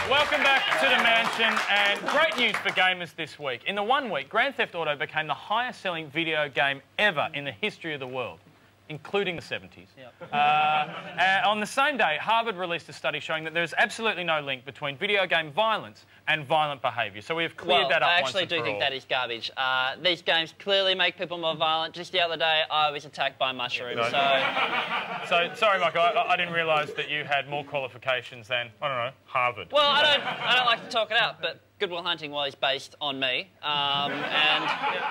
Welcome back to the mansion, and great news for gamers this week. In the 1 week, Grand Theft Auto became the highest-selling video game ever in the history of the world, including the 70s. Yep. On the same day, Harvard released a study showing that there's absolutely no link between video game violence and violent behaviour. So we have cleared that up once and for all. I actually do think that is garbage. These games clearly make people more violent. Just the other day, I was attacked by mushrooms, So, sorry, Michael, I didn't realise that you had more qualifications than, I don't know, Harvard. Well, I don't like to talk it out, but Good Will Hunting was based on me,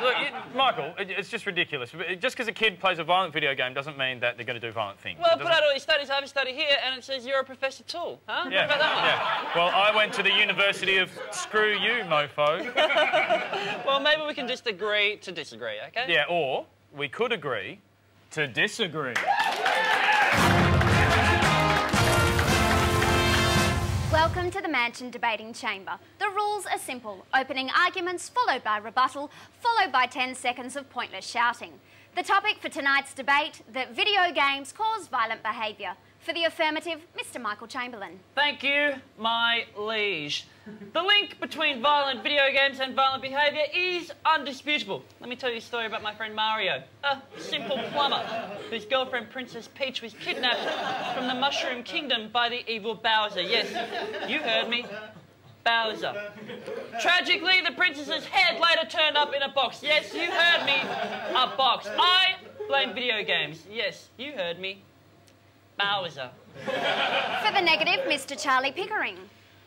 Look, Michael, it's just ridiculous. Just because a kid plays a violent video game doesn't mean that they're going to do violent things. Well, put out all your studies. I have a study here, and it says you're a Professor Tool. Huh? Yeah. What about that one? Yeah. Well, I went to the University of Screw You, mofo. Well, maybe we can just agree to disagree, OK? Yeah, or we could agree to disagree. Welcome to the Mansion Debating Chamber. The rules are simple. Opening arguments, followed by rebuttal, followed by 10 seconds of pointless shouting. The topic for tonight's debate, that video games cause violent behaviour. For the affirmative, Mr. Michael Chamberlin. Thank you, my liege. The link between violent video games and violent behaviour is undisputable. Let me tell you a story about my friend Mario, a simple plumber whose girlfriend Princess Peach was kidnapped from the Mushroom Kingdom by the evil Bowser. Yes, you heard me. Bowser. Tragically, the princess's head later turned up in a box. Yes, you heard me. A box. I blame video games. Yes, you heard me. Bowser. For the negative, Mr. Charlie Pickering.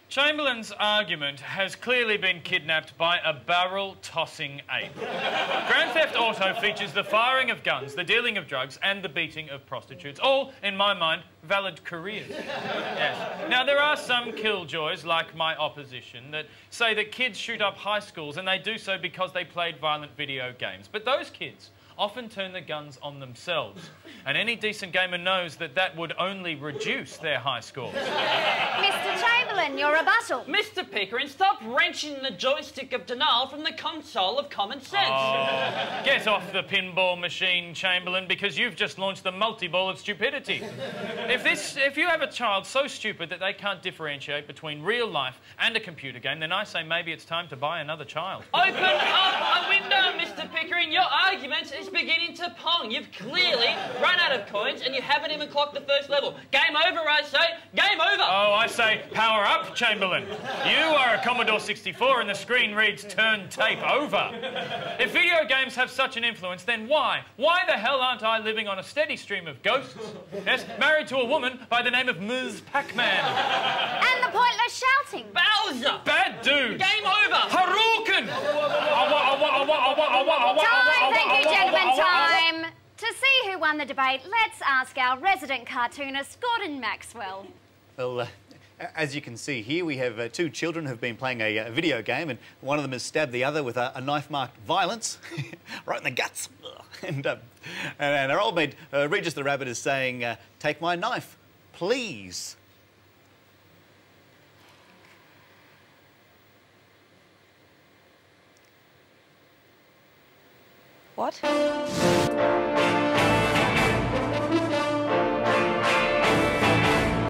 Chamberlain's argument has clearly been kidnapped by a barrel-tossing ape. Grand Theft Auto features the firing of guns, the dealing of drugs, and the beating of prostitutes. All, in my mind, valid careers. Yes. Now, there are some killjoys, like my opposition, that say that kids shoot up high schools and they do so because they played violent video games. But those kids often turn the guns on themselves. And any decent gamer knows that that would only reduce their high scores. Mr. Chamberlain, your rebuttal. Mr. Pickering, stop wrenching the joystick of denial from the console of common sense. Oh, get off the pinball machine, Chamberlain, because you've just launched the multi-ball of stupidity. If you have a child so stupid that they can't differentiate between real life and a computer game, then I say maybe it's time to buy another child. Open up a window, Mr. Pickering. Your argument is beginning to pong. You've clearly run out of coins and you haven't even clocked the first level. Game over, I say. Game over. Oh, I say power up, Chamberlain. You are a Commodore 64 and the screen reads turn tape over. If video games have such an influence, then why? Why the hell aren't I living on a steady stream of ghosts? Yes, married to a woman by the name of Ms. Pac-Man. And the pointless shouting. Bowser. Bad dude. Game over. Hadouken. Time, thank you, gentlemen, time. To see who won the debate, let's ask our resident cartoonist, Gordon Maxwell. Well, as you can see here, we have two children who have been playing a video game, and one of them has stabbed the other with a knife marked violence, right in the guts. And our old mate, Regis the Rabbit, is saying, take my knife, please. What?